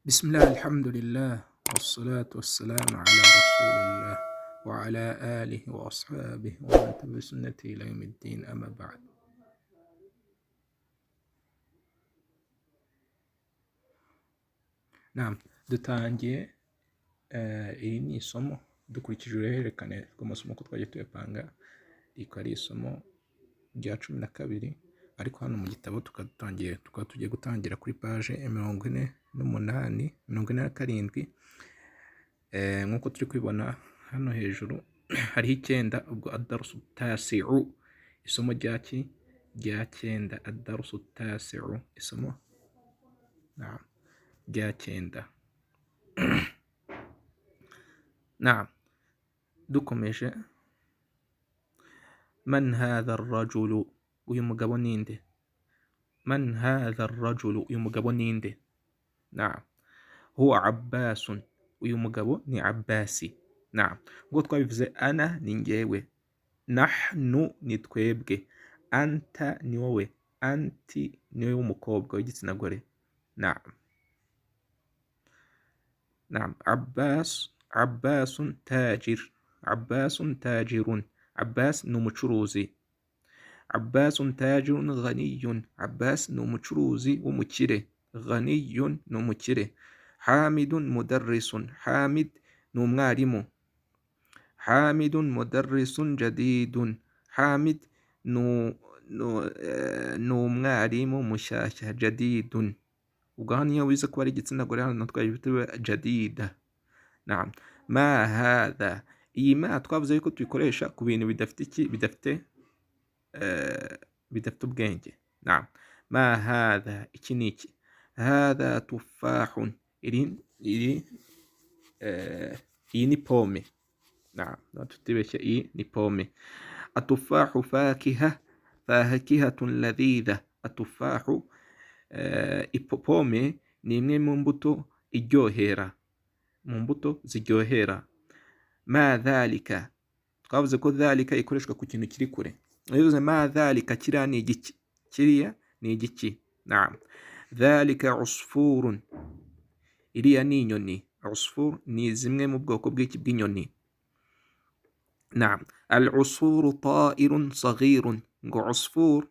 بسم الله الحمد لله والصلاة والسلام على رسول الله وعلى آله وأصحابه ومن تبع سنته إلى يوم الدين أما بعد. dutangiye iri ni isomo dukurikije uruhererekane rw'amasomo ko twagiye tuyapanga, rikaba ari isomo rya 12, ariko hano mu gitabo tukaba tugiye gutangira kuri paje 47. Nk'uko turi kubibona hano hejuru hariho 9, ubwo adarusu tasi'u, isomo rya 9, adarusu tasi'u, isomo rya 9. dukomeje, man hadha ar-rajulu, uyu mugabo ninde? Man hadha ar-rajulu, uyu mugabo ninde? Huwa Abbasun, uyu mugabo ni Abbasi. Ubwo twabivuze, ana ni njyewe, nahnu ni twebwe, anta ni wowe, anti ni wowe w'umukobwa w'igitsina gore. Abbasun tajir, Abbasun tajirun, Abbas ni umucuruzi. Abbasun tajirun ghaniyun, Abbas ni umucuruzi w'umukire, ghaniyun ni umukire. Hamidun mudarrisun, Hamid ni umwarimu. Hamidun mudarrisun jadidun, Hamid ni umwarimu mushyashya, jadidun. ubwo hano iyo wize ko ari igitsina gore, hano twabita jadida. Ma hadha, iyi ma twavuze yuko tuyikoresha ku bintu bidafite ubwenge. Ma hadha, iki ni iki? Hadha tufahun, iyi ni pome. tutibeshye, iyi ni pome. Atufahu fakiha, fakihatun ladhidha. Atufahu, pome ni imwe mu mbuto iryohera, mu mbuto ziryohera. Ma dhalika, twavuze ko dhalika ikoreshwa ku kintu kiri kure. Bivuze ma dhalika, kiriya ni igiki? Kiriya ni igiki? Dhalika usfurun, iriya ni inyoni. Usfur ni zimwe mu bwoko bw'iki bw'inyoni. Al-usfuru ta'irun saghirun, ngo usfur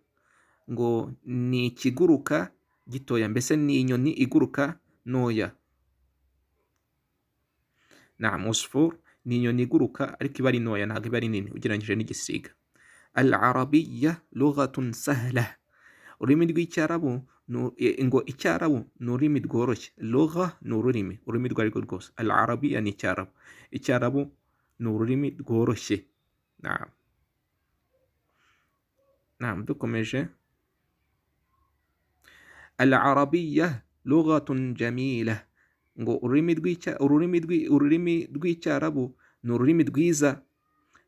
ngo ni ikiguruka gitoya, mbese ni inyoni iguruka ntoya. Usfur ni inyoni iguruka ariko iba ari ntoya, ntabwo iba ari nini ugereranyije n'igisiga. Al-arabiyya lughatun sahla, ururimi rw'icyarabu, ngo icyarabu ni ururimi rworoshye. Lugha ni ururimi urwo ari rwo rwose. Al-arabiyya ni icyarabu, icyarabu ni ururimi rworoshye. dukomeje. Al-arabiyya lughatun jamila, ngo ururimi rw'icyarabu ni ururimi rwiza.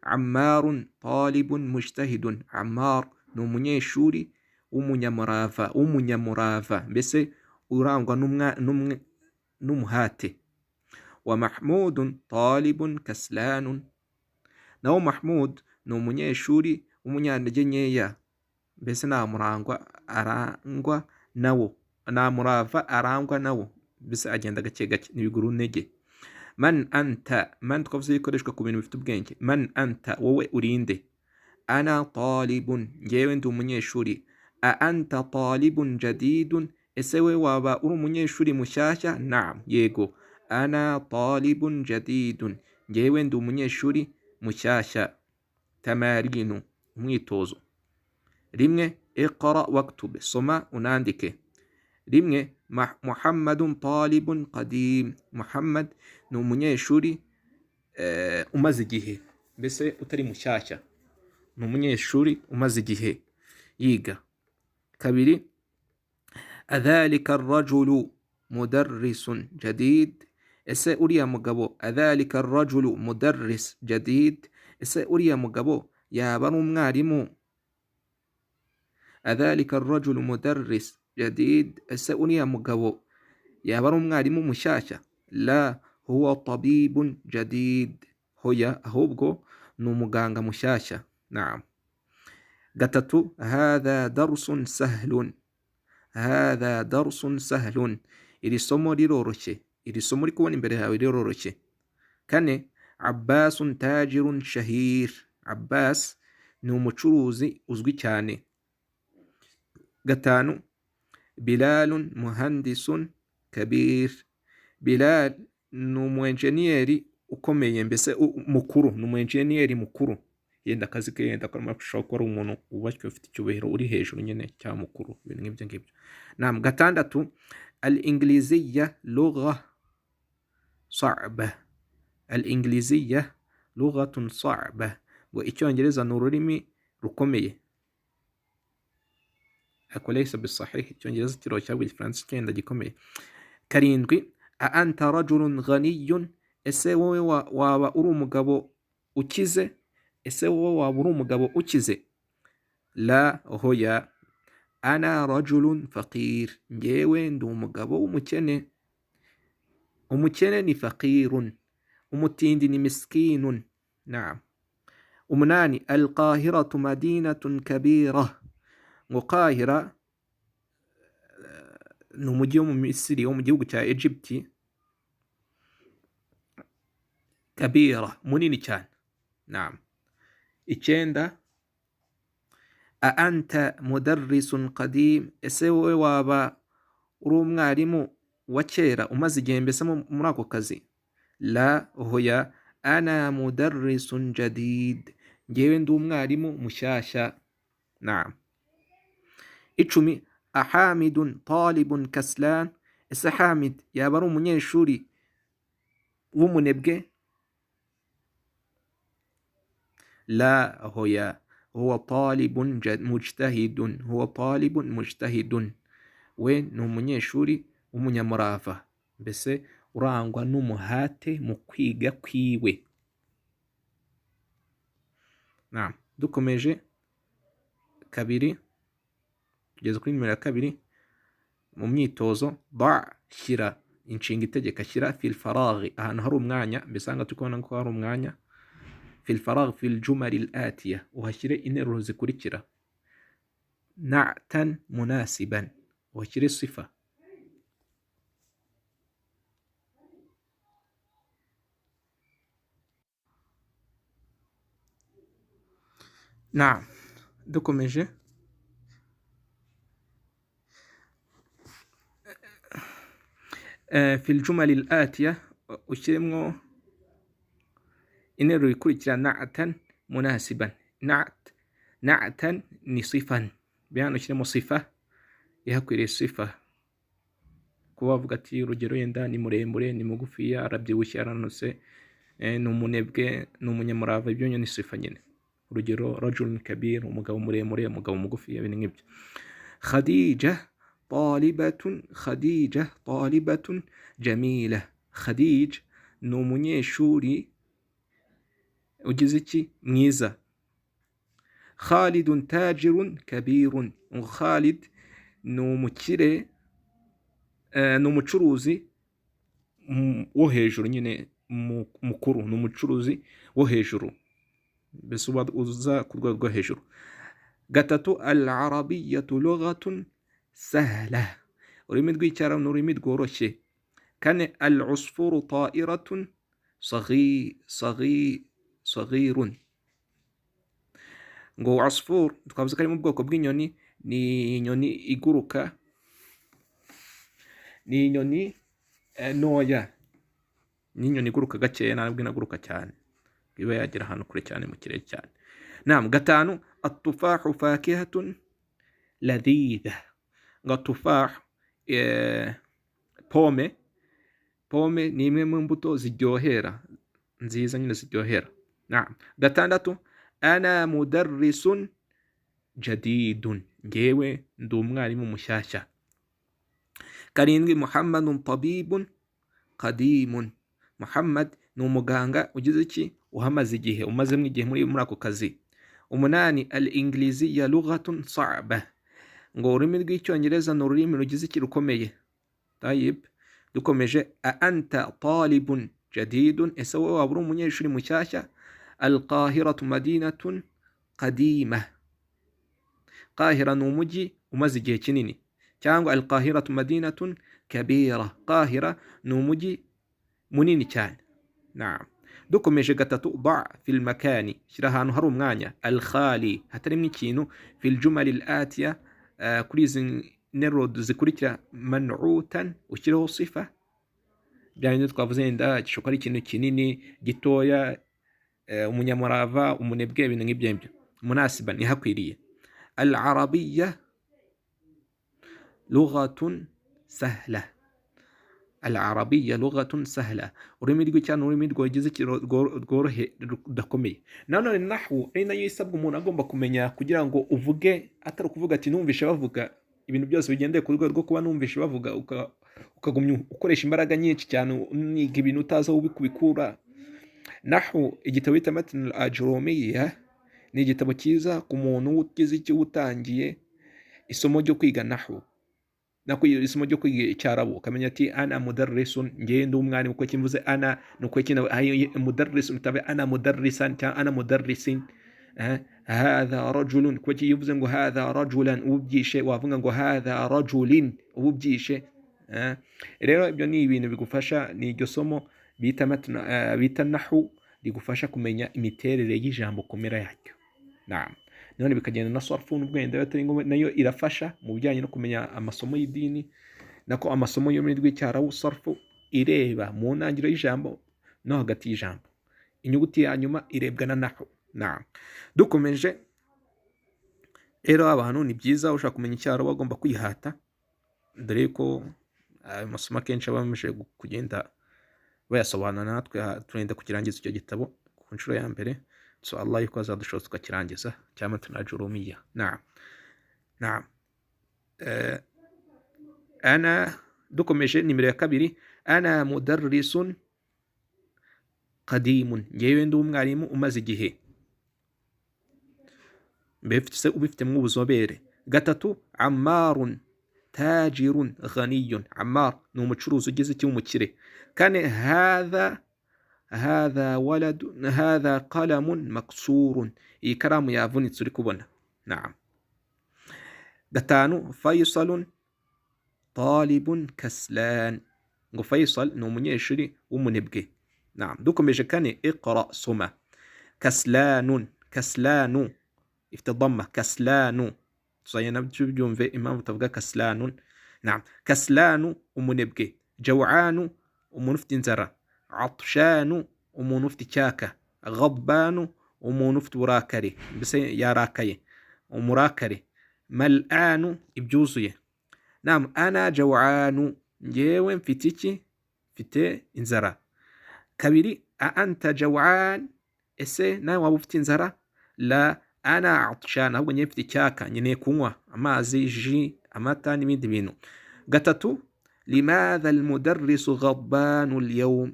Ammarun talibun mujtahidun, Ammar ni umunyeshuri w'umunyamurava, mbese urangwa n'umuhate. Wa mahmudun talibun kaslanun, naho Mahmud ni umunyeshuri w'umunyantege nkeya, mbese nta murava arangwa nawo, mbese agenda gake gake, n'ibiguru ntege. Man anta, man twavuze ikoreshwa ku bintu bifite ubwenge. Man anta, wowe urinde? Ana talibun, njyewe ndi umunyeshuri. A anta talibun jadidun, ese we waba uri umunyeshuri mushyashya? Yego. Ana talibun jadidun, njyewe ndi umunyeshuri mushyashya. Tamarinu, umwitozo. Rimwe, iqra waktub, soma unandike. Rimwe, Muhammadun talibun qadim, Muhammad ni umunyeshuri umaze igihe, mbese utari mushyashya, ni umunyeshuri umaze igihe yiga. Kabiri, adhalika ar-rajulu mudarrisun jadid, ese uriya mugabo, adhalika ar-rajulu mudarris jadid, ese uriya mugabo yaba ari umwarimu? Adhalika ar-rajulu mudarris jadid, ese uriya mugabo yaba ari umwarimu mushyashya? La, huwa tabibun jadid, hoya, ahubwo ni umuganga mushyashya. Gatatu, hadha darsun sahlun, hadha darsun sahlun, iri somo riroroshye, iri somo uri kubona imbere yawe riroroshye. kane abbasun tajirun shahir, Abbas ni umucuruzi uzwi cyane. gatanu bilalun muhandisun kabir, Bilal ni umuenjeniyeri ukomeye, mbese mukuru, ni umuenjeniyeri mukuru, yenda akazi ke yenda ashobora kuba ari umuntu wubashywe ufite icyubahiro uri hejuru nyine cya mukuru, ibintu nk'ibyo ngibyo. Naam. gatandatu al-ingiliziya lugha صعبة, al-ingiliziya lughatun صعبة, ngo icyongereza ni ururimi rukomeye. akolaysa bisahih, icyongereza kiroshye ahubwo igifaransa cyenda gikomeye. karindwi anta rajulun ghaniyun, ese wowe waba uri umugabo ukize, ese wowe waba uri umugabo ukize. la hoya ana rajulun faqir, ngewe ndi umugabo w'umukene. umukene ni faqirun, umutindi ni miskinun. naam. umunani alqahiratu madinatun kabira, ngo Qahira ni umujyi wo mu Misiri, wo mu gihugu cya Egypt. kabira, munini cyane. naam. icyenda anta mudarrisun qadim, ese wowe waba uri umwarimu wa kera umaze igihe mbese muri ako kazi. la hoya ana mudarrisun jadid, ngewe ndi umwarimu mushyashya. naam. icumi ahamidun talibun kaslan, ese Hamid yaba ari umunyeshuri w'umunebwe. la hoya huwa talibun mujtahidun, huwa talibun mujtahidun, we ni umunyeshuri w'umunyamurava, mbese urangwa n'umuhate mu kwiga kwiwe. naam. dukomeje kabiri, tugeze kuri nimero ya kabiri mu myitozo. ba shyira, inshinga itegeka, shyira fil faraghi, ahantu hari umwanya, mbese aha turi kubona ko hari umwanya. fil faraghi fil jumali al-atiya, uhashyire interuro zikurikira. na'tan munasiban, uhashyire sifa. naam. dukomeje fil jumali al-atiya, ushyiremo interuro ikurikira na'tan munasiban. na'tan ni sifan, bihano ushyiremo sifa ihakwiriye sifa, kuba bavuga ati urugero yenda ni muremure, ni mugufiya, arabyibushye, aranutse, ni umunebwe, ni umunyamurava, ibyo ni sifa nyine. urugero rajulun kabir, umugabo muremure, umugabo mugufiya, ibintu nk'ibyo. khadija talibatun jamila, khadija ni umunyeshuri ugize iki, mwiza. khalidun tajirun kabirun, Khalid ni umukire, ni umucuruzi wo hejuru nyine, mukuru, ni umucuruzi wo hejuru, mbese uza ku rwego rwo hejuru. gatatu al-arabiyatu lughatun sahla, ururimi rw'icyarabu ni ururimi rworoshye. kane al-usfuru ta'iratun saghirun, ngo asfur twavuze ko ari mu bwoko bw'inyoni, ni inyoni iguruka, ni inyoni ntoya, ni inyoni iguruka gakeya, ntabwo inaguruka cyane, iba yagera ahantu kure cyane mu kirere cyane. naam. gatanu at-tufahu fakihatun ladhidha, ngo tufah, pome ni imwe mu mbuto ziryohera, nziza nyine ziryohera. naam. gatandatu ana mudarrisun jadidun, ngewe ndi umwarimu mushyashya. karindwi muhammadun tabibun qadimun, Muhammad ni umuganga ugize iki, uhamaze igihe, umazemo igihe muri ako kazi. umunani al-ingiliziya lughatun sa'ba, ngo ururimi rw'icyongereza ni ururimi rugize iki, rukomeye. tayib. dukomeje anta talibun jadidun, ese wowe waba uri umunyeshuri mushyashya. al-qahiratu madinatun qadima, Qahira ni umujyi umaze igihe kinini, cyangwa al-qahiratu madinatun كبيرة. قاهرة نومجي منين كان. نعم. dukomeje gatatu ضع في المكان shyira ahantu hari umwanya الخالي hatarimo ikintu في الجمل الآتية kuri izi nteruro zikurikira man'utan ushyireho sifa bya bindi twavuze wenda gishobora ari ikintu kinini gitoya umunyamurava umunebwe ibintu nk'ibyo ngibyo. munasiba ni hakwiriye. العربية لغة سهلة. العربية لغة سهلة. ururimi rw'icyana ururimi rwagize rworohe rudakomeye. nanone nahwu ari nayo isabwa umuntu agomba kumenya kugira ngo uvuge atari ukuvuga ati numvishe bavuga ibintu byose bigendeye ku rwego rwo kuba numvishe bavuga ukagumya ukoresha imbaraga nyinshi cyane uniga ibintu utazi aho kubikura. nahwu igitabo bita matn al-ajurumiyya ni igitabo cyiza ku muntu ugize icyo utangiye isomo ryo kwiga nahwu nako isomo ryo kwiga icyarabu ukamenya ati ana mudarrisun ngiye ndi umwarimu uko kimvuze ana nuko kina mudarrisun tabe ana mudarrisan cyangwa ana mudarrisin hadha rajulun ko kivuze ngo hadha rajulan ubyishe wavuga ngo hadha rajulin ubyishe. rero ibyo ni ibintu bigufasha ni iryo somo bita nahwu rigufasha kumenya imiterere y'ijambo komera yaryo. Naam. none bikagenda na sarfu n'ubwenge batari ngo nayo irafasha mu bijyanye no kumenya amasomo y'idini nako amasomo yo muri rw'icyarabu. sarfu ireba mu ntangiriro y'ijambo no hagati y'ijambo, inyuguti ya nyuma irebwa na nahwu. Naam. dukomeje rero abantu ni byiza ushaka kumenya icyarabu bagomba kwihata, dore ko amasomo akenshi aba bamije kugenda bayasobanura natwe turenda kukirangiza icyo gitabo ku nshuro ya mbere. so Allah yuko azadushoboza tukakirangiza cyangwa tunajurumia. Naam. Naam. ana dukomeje nimero ya kabiri ana mudarrisun qadimun ngewe ndi umwarimu umaze igihe mbefite ubifite mu buzobere. gatatu ammarun tajirun ghaniyun. ammar ni umucuruzi ugize iki umukire. kane هذا ولد هذا قلم مكسور iyi karamu yavunitse uri kubona. Naam. gatanu Faisal talibun kaslan ngo Faisal ni umunyeshuri w'umunebwe. Naam. dukomeje kane iqra soma. kaslanu ifite dhamma kaslanu tuzayena byumve impamvu tavuga kaslanun. Naam. kaslanu umunebwe. jaw'anu umuntu ufite inzara. عطشان umuntu ufite icyaka. غضبان umuntu ufite uburakari mbese yarakaye umurakare. mal'anu ibyuzuye. Naam. ana jaw'anu ngewe mfite iki mfite inzara. kabiri anta jaw'an ese nawe waba ufite inzara. la ana عطشان ahubwo ngewe mfite icyaka nkeneye kunywa amazi ji amata n'ibindi bintu. gatatu لماذا المدرس غضبان اليوم.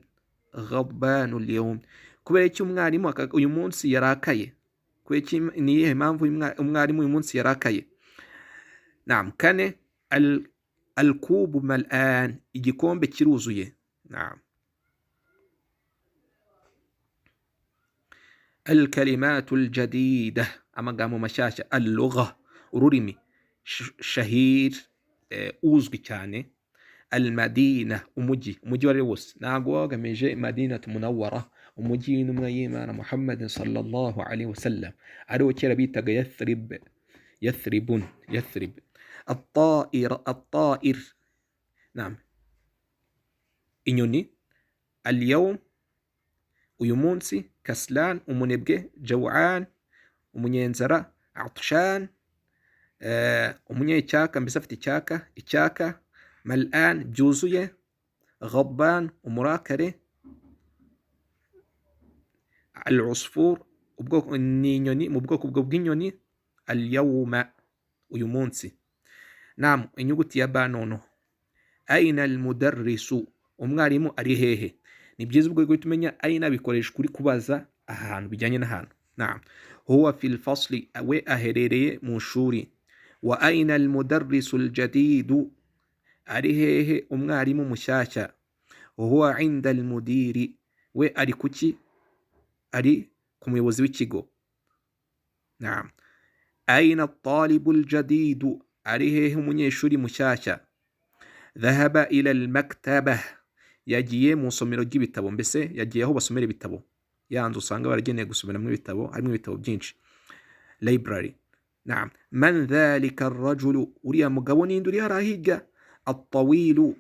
غضبان اليوم kubera iki umwarimu uyu munsi yarakaye. kubera iki ni iyihe mpamvu umwarimu uyu munsi yarakaye. Naam. kane alkubu mal'an igikombe kiruzuye. Naam. الكلمات الجديدة amagambo mashyashya. اللغة ururimi. shahir uzwi cyane. المدينة umujyi wari wose ntago wagamije madinatu munawwara umujyi w'intumwa y'Imana Muhammad sallallahu alaihi wasallam ariwo kera bitaga yathribun. الطائر نعم inyoni. اليوم uyu munsi. kaslan umunebwe. jaw'an umunyenzara. عطشان umunyecyaka mbese afite icyaka. mal'an byuzuye. غضبان umurakare. العصفور ubwoko ni inyoni mu bwoko bw'inyoni. اليوم uyu munsi. Naam. inyuguti ya ba nono. aina almudarrisu umwarimu ari hehe. ni byiza ubwo tumenya aina bikoresha kuri kubaza ahantu bijyanye n'ahantu. Naam. huwa fil fasli we aherereye mu shuri. wa aina almudarrisu aljadidu ari hehe umwarimu mushyashya. huwa inda almudiri we ari kuki ari ku muyobozi w'ikigo. Naam. aina at-talibu aljadidu ari hehe umunyeshuri mushyashya. dhahaba ila almaktabah, yagiye mu somero ry'ibitabo, mbese yagiye aho basomera ibitabo, yanzu usanga barageneye gusomeramo ibitabo, harimo ibitabo byinshi, library. Naam. Man dhalika arrajulu, uriya mugabo ninde uri harahiga? At-tawilu,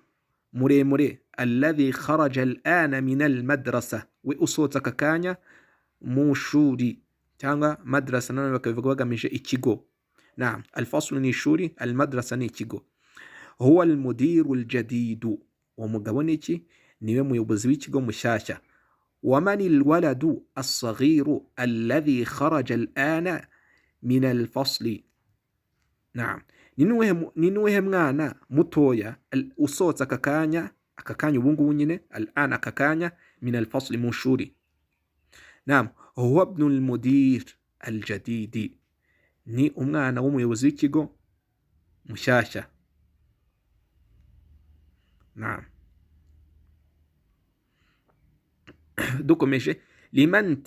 muremure, alladhi kharaja al'ana min al-madrasa, we usohotse aka kanya mu shuri, cyangwa madrasa nanone bakabivuga bagamije ikigo. Naam. Al-faslu ni ishuri, al-madrasa ni ikigo. Huwa al-mudiru al-jadidu, uwo mugabo ni iki? Niwe muyobozi w'ikigo mushyashya. Waman al-waladu as-saghiru alladhi kharaja al'ana min al-fasli. Naam. Ni nuwuhe mwana mutoya usohotse aka kanya ubu ngubu nyine, al'ana aka kanya, min al-fasli mu shuri. Naam. Huwa ibn al-mudir al-jadidi, ni umwana w'umuyobozi w'ikigo mushyashya. Naam. dukomeje. liman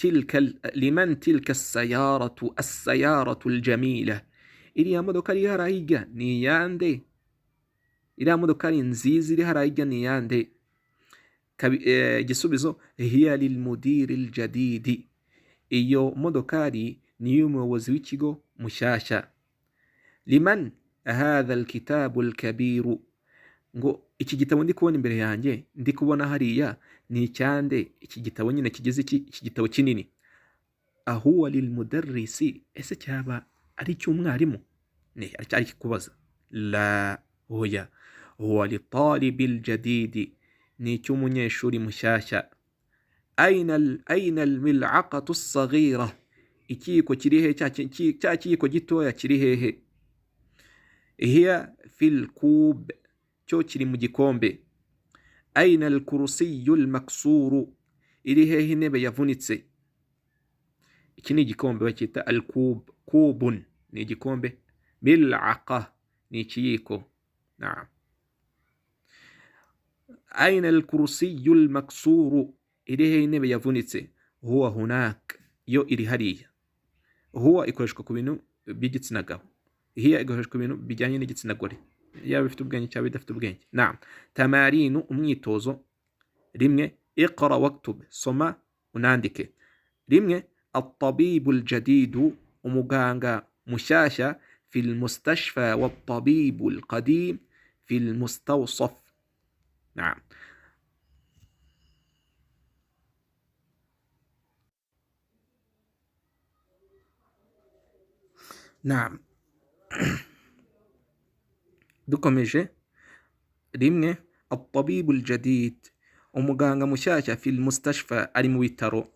tilka as-sayaratu al-jamila, iriya modoka iri harahiga ni yande? Iriya modoka ari nziza iri harahiga ni yande? Igisubizo, hiya lilmudiri al-jadidi, iyo modokari ni y'umuyobozi w'ikigo mushyashya. Liman hadha al-kitabu al-kabiru, ngo iki gitabo ndi kubona imbere yanjye, ndi kubona hariya ni icyande? Iki gitabo nyine kigize iki gitabo kinini. Ahuwa lilmudarrisi, ese cyaba ari cy'umwarimu? Ne ari kubaza. La, hoya. Huwa litalibil jadidi, ni cy'umunyeshuri mushyashya. Aina al-mil'aqatu as-saghira, ikiyiko kiri he? Cya kiyiko gitoya kiri hehe? Hiya fil kub, cyo kiri mu gikombe. Aina al-kursiyu al-maksuru, iri hehe intebe yavunitse? Iki ni igikombe bacyita al-kub, kubun ni igikombe, mil'aqa ni ikiyiko. Naam. Aina al-kursiyu al-maksuru, iri hehe intebe yavunitse? Huwa hunak, yo iri hariya. Huwa ikoreshwa ku bintu by'igitsina gabo, hiya ikoreshwa ku bintu bijyanye n'igitsina gore, yaba bifite ubwenge cyangwa bidafite ubwenge. Naam. Tamarinu, umwitozo. Rimwe, iqra waktub, soma unandike. Rimwe, at-tabibu al-jadidu, umuganga mushyashya, fil mustashfa wat-tabibu al-qadim fil mustawsaf. Naam. Naam. dukomeje. Rimwe, at-tabibu al-jadid, umuganga mushyashya, fil mustashfa, ari mu bitaro.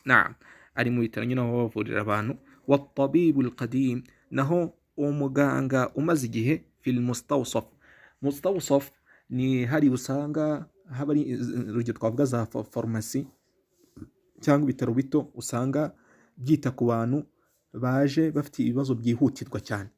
Naam. Ari mu bitaro nyine aho bavurira abantu. Wat-tabibu al-qadim, naho umuganga umaze igihe, fil mustawsaf. Mustawsaf ni hari usanga haba ari urugero twavuga za farumasi cyangwa ibitaro bito, usanga byita ku bantu baje bafite ibibazo byihutirwa cyane.